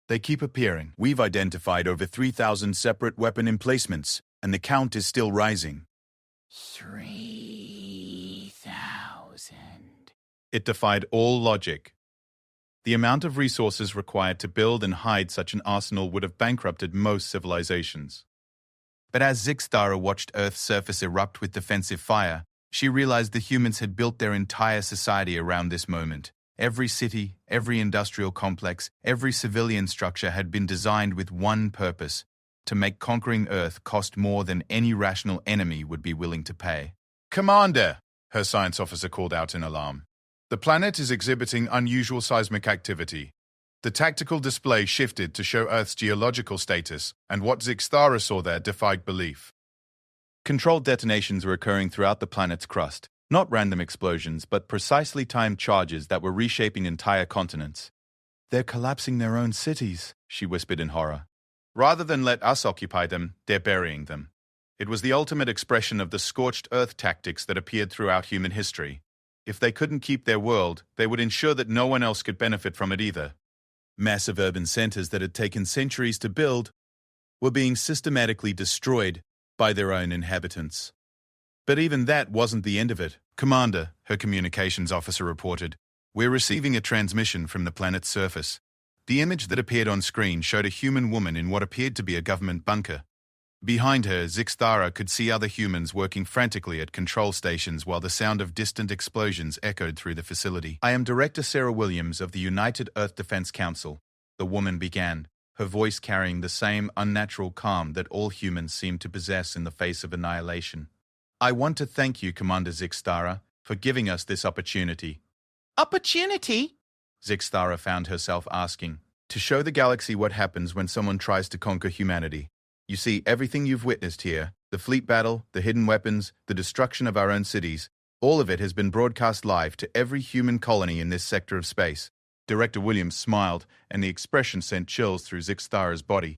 "They keep appearing. We've identified over 3,000 separate weapon emplacements, and the count is still rising." 3,000. It defied all logic. The amount of resources required to build and hide such an arsenal would have bankrupted most civilizations. But as Zixthara watched Earth's surface erupt with defensive fire, she realized the humans had built their entire society around this moment. Every city, every industrial complex, every civilian structure had been designed with one purpose: to make conquering Earth cost more than any rational enemy would be willing to pay. "Commander," her science officer called out in alarm. "The planet is exhibiting unusual seismic activity." The tactical display shifted to show Earth's geological status, and what Zixthara saw there defied belief. Controlled detonations were occurring throughout the planet's crust, not random explosions, but precisely timed charges that were reshaping entire continents. "They're collapsing their own cities," she whispered in horror. "Rather than let us occupy them, they're burying them." It was the ultimate expression of the scorched earth tactics that appeared throughout human history. If they couldn't keep their world, they would ensure that no one else could benefit from it either. Massive urban centers that had taken centuries to build were being systematically destroyed by their own inhabitants. But even that wasn't the end of it. "Commander," her communications officer reported, "we're receiving a transmission from the planet's surface. The image that appeared on screen showed a human woman in what appeared to be a government bunker. Behind her, Zixthara could see other humans working frantically at control stations while the sound of distant explosions echoed through the facility. "I am Director Sarah Williams of the United Earth Defense Council," the woman began, her voice carrying the same unnatural calm that all humans seem to possess in the face of annihilation. "I want to thank you, Commander Zixtara, for giving us this opportunity." Opportunity? Zixtara found herself asking. "To show the galaxy what happens when someone tries to conquer humanity. You see, everything you've witnessed here, the fleet battle, the hidden weapons, the destruction of our own cities, all of it has been broadcast live to every human colony in this sector of space." Director Williams smiled, and the expression sent chills through Zixtara's body.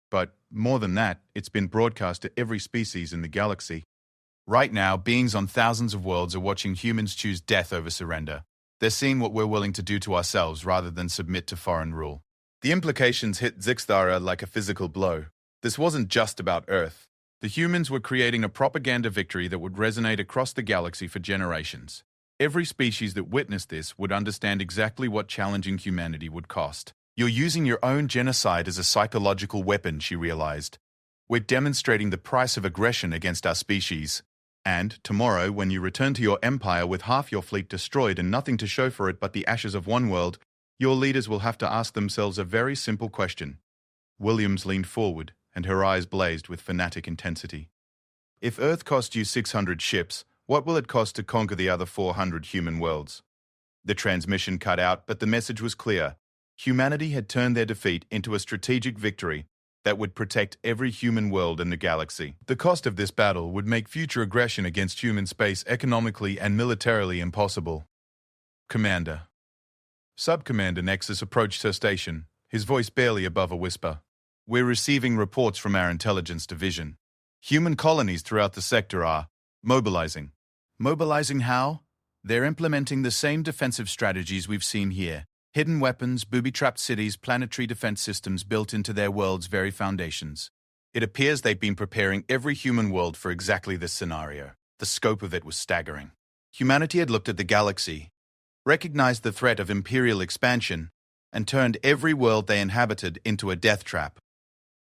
"But more than that, it's been broadcast to every species in the galaxy. Right now, beings on thousands of worlds are watching humans choose death over surrender. They're seeing what we're willing to do to ourselves rather than submit to foreign rule." The implications hit Zixtara like a physical blow. This wasn't just about Earth. The humans were creating a propaganda victory that would resonate across the galaxy for generations. Every species that witnessed this would understand exactly what challenging humanity would cost. "You're using your own genocide as a psychological weapon," she realized. "We're demonstrating the price of aggression against our species. And tomorrow, when you return to your empire with half your fleet destroyed and nothing to show for it but the ashes of one world, your leaders will have to ask themselves a very simple question." Williams leaned forward, and her eyes blazed with fanatic intensity. "If Earth cost you 600 ships, what will it cost to conquer the other 400 human worlds?" The transmission cut out, but the message was clear. Humanity had turned their defeat into a strategic victory that would protect every human world in the galaxy. The cost of this battle would make future aggression against human space economically and militarily impossible. "Commander." Sub-Commander Nexus approached her station, his voice barely above a whisper. "We're receiving reports from our intelligence division. Human colonies throughout the sector are mobilizing." "Mobilizing how?" "They're implementing the same defensive strategies we've seen here. Hidden weapons, booby-trapped cities, planetary defense systems built into their world's very foundations. It appears they've been preparing every human world for exactly this scenario." The scope of it was staggering. Humanity had looked at the galaxy, recognized the threat of imperial expansion, and turned every world they inhabited into a death trap.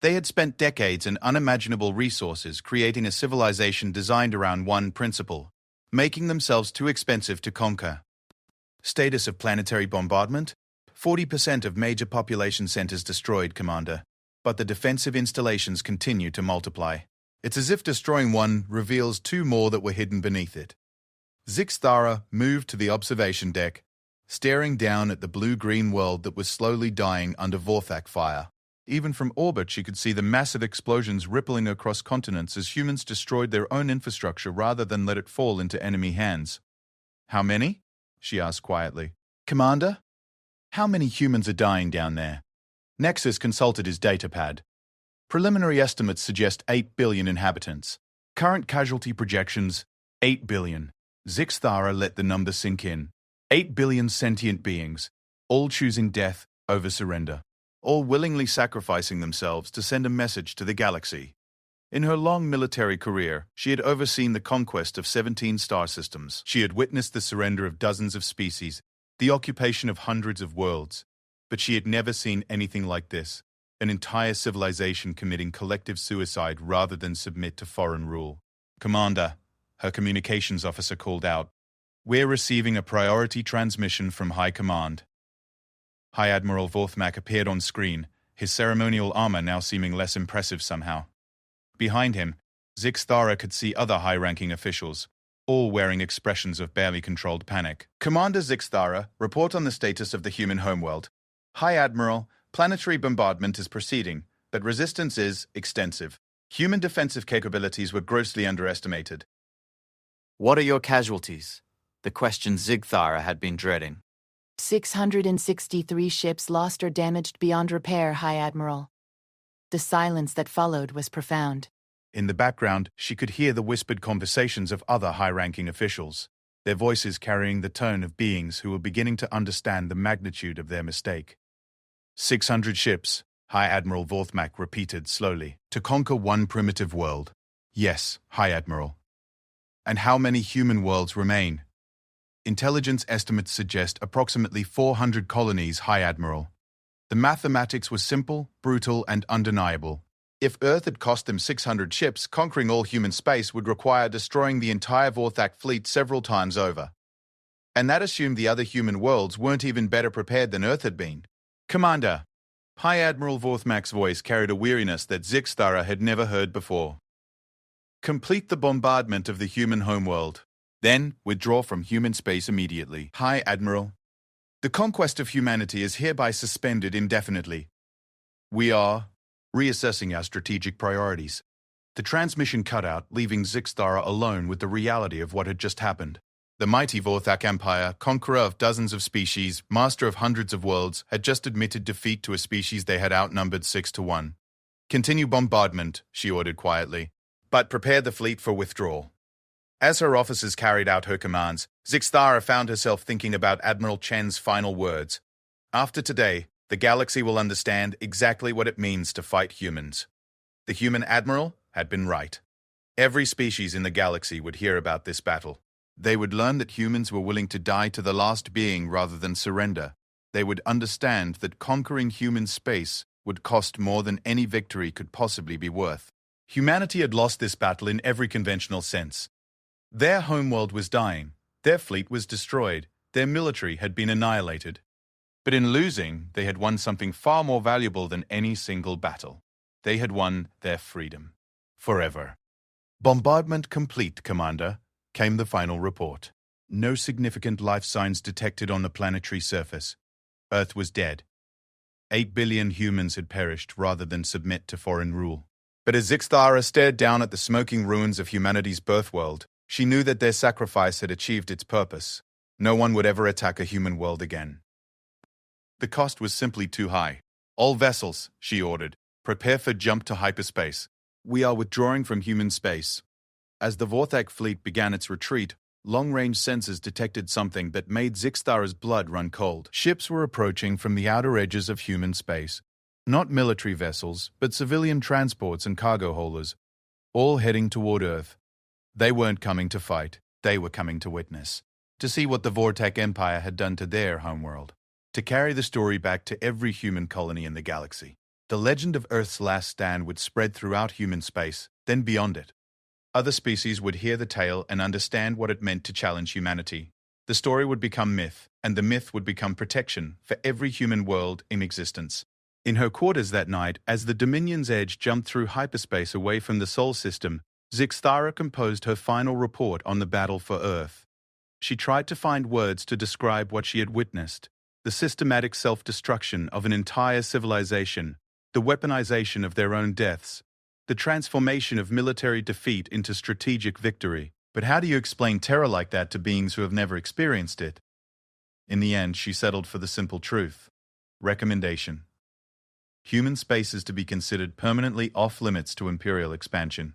They had spent decades and unimaginable resources creating a civilization designed around one principle: making themselves too expensive to conquer. Status of planetary bombardment? 40% of major population centers destroyed, Commander. But the defensive installations continue to multiply. It's as if destroying one reveals two more that were hidden beneath it. Zixtara moved to the observation deck, staring down at the blue-green world that was slowly dying under Vorthak fire. Even from orbit, she could see the massive explosions rippling across continents as humans destroyed their own infrastructure rather than let it fall into enemy hands. "How many?" she asked quietly. "Commander? How many humans are dying down there?" Nexus consulted his datapad. "Preliminary estimates suggest 8 billion inhabitants. Current casualty projections, 8 billion. Zixtara let the number sink in. 8 billion sentient beings, all choosing death over surrender. All willingly sacrificing themselves to send a message to the galaxy. In her long military career, she had overseen the conquest of 17 star systems. She had witnessed the surrender of dozens of species, the occupation of hundreds of worlds. But she had never seen anything like this, an entire civilization committing collective suicide rather than submit to foreign rule. "Commander," her communications officer called out, "we're receiving a priority transmission from High Command." High Admiral Vorthmak appeared on screen, his ceremonial armor now seeming less impressive somehow. Behind him, Zixtara could see other high-ranking officials, all wearing expressions of barely controlled panic. "Commander Zixtara, report on the status of the human homeworld. High Admiral, planetary bombardment is proceeding, but resistance is extensive. Human defensive capabilities were grossly underestimated." "What are your casualties?" The question Zigthara had been dreading. 663 ships lost or damaged beyond repair, High Admiral. The silence that followed was profound. In the background, she could hear the whispered conversations of other high-ranking officials, their voices carrying the tone of beings who were beginning to understand the magnitude of their mistake. 600 ships, High Admiral Vorthmak repeated slowly, to conquer one primitive world. Yes, High Admiral. And how many human worlds remain? Intelligence estimates suggest approximately 400 colonies, High Admiral. The mathematics was simple, brutal, and undeniable. If Earth had cost them 600 ships, conquering all human space would require destroying the entire Vorthak fleet several times over. And that assumed the other human worlds weren't even better prepared than Earth had been. "Commander," High Admiral Vorthmak's voice carried a weariness that Zixthara had never heard before. Complete the bombardment of the human homeworld. Then withdraw from human space immediately. High Admiral. The conquest of humanity is hereby suspended indefinitely. We are reassessing our strategic priorities. The transmission cut out, leaving Zixthara alone with the reality of what had just happened. The mighty Vorthak Empire, conqueror of dozens of species, master of hundreds of worlds, had just admitted defeat to a species they had outnumbered 6-1. Continue bombardment, she ordered quietly, but prepare the fleet for withdrawal. As her officers carried out her commands, Zixthara found herself thinking about Admiral Chen's final words. After today, the galaxy will understand exactly what it means to fight humans. The human admiral had been right. Every species in the galaxy would hear about this battle. They would learn that humans were willing to die to the last being rather than surrender. They would understand that conquering human space would cost more than any victory could possibly be worth. Humanity had lost this battle in every conventional sense. Their homeworld was dying, their fleet was destroyed, their military had been annihilated. But in losing, they had won something far more valuable than any single battle. They had won their freedom. Forever. Bombardment complete, Commander, came the final report. No significant life signs detected on the planetary surface. Earth was dead. 8 billion humans had perished rather than submit to foreign rule. But as Zixthara stared down at the smoking ruins of humanity's birthworld, she knew that their sacrifice had achieved its purpose. No one would ever attack a human world again. The cost was simply too high. All vessels, she ordered, prepare for jump to hyperspace. We are withdrawing from human space. As the Vorthak fleet began its retreat, long-range sensors detected something that made Zixthara's blood run cold. Ships were approaching from the outer edges of human space. Not military vessels, but civilian transports and cargo haulers, all heading toward Earth. They weren't coming to fight, they were coming to witness, to see what the Vorthak Empire had done to their homeworld, to carry the story back to every human colony in the galaxy. The legend of Earth's last stand would spread throughout human space, then beyond it. Other species would hear the tale and understand what it meant to challenge humanity. The story would become myth, and the myth would become protection for every human world in existence. In her quarters that night, as the Dominion's Edge jumped through hyperspace away from the Sol system, Zixthara composed her final report on the battle for Earth. She tried to find words to describe what she had witnessed: the systematic self-destruction of an entire civilization, the weaponization of their own deaths, the transformation of military defeat into strategic victory. But how do you explain terror like that to beings who have never experienced it? In the end, she settled for the simple truth. Recommendation. Human space is to be considered permanently off-limits to imperial expansion.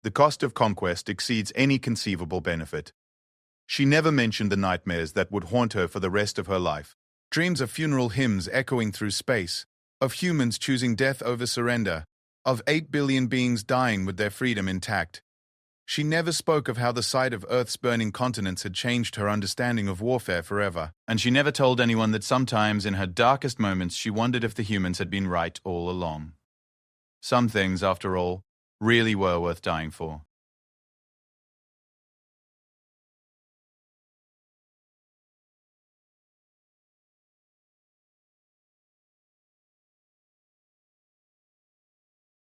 The cost of conquest exceeds any conceivable benefit. She never mentioned the nightmares that would haunt her for the rest of her life. Dreams of funeral hymns echoing through space, of humans choosing death over surrender, of 8 billion beings dying with their freedom intact. She never spoke of how the sight of Earth's burning continents had changed her understanding of warfare forever, and she never told anyone that sometimes in her darkest moments she wondered if the humans had been right all along. Some things, after all, really were worth dying for.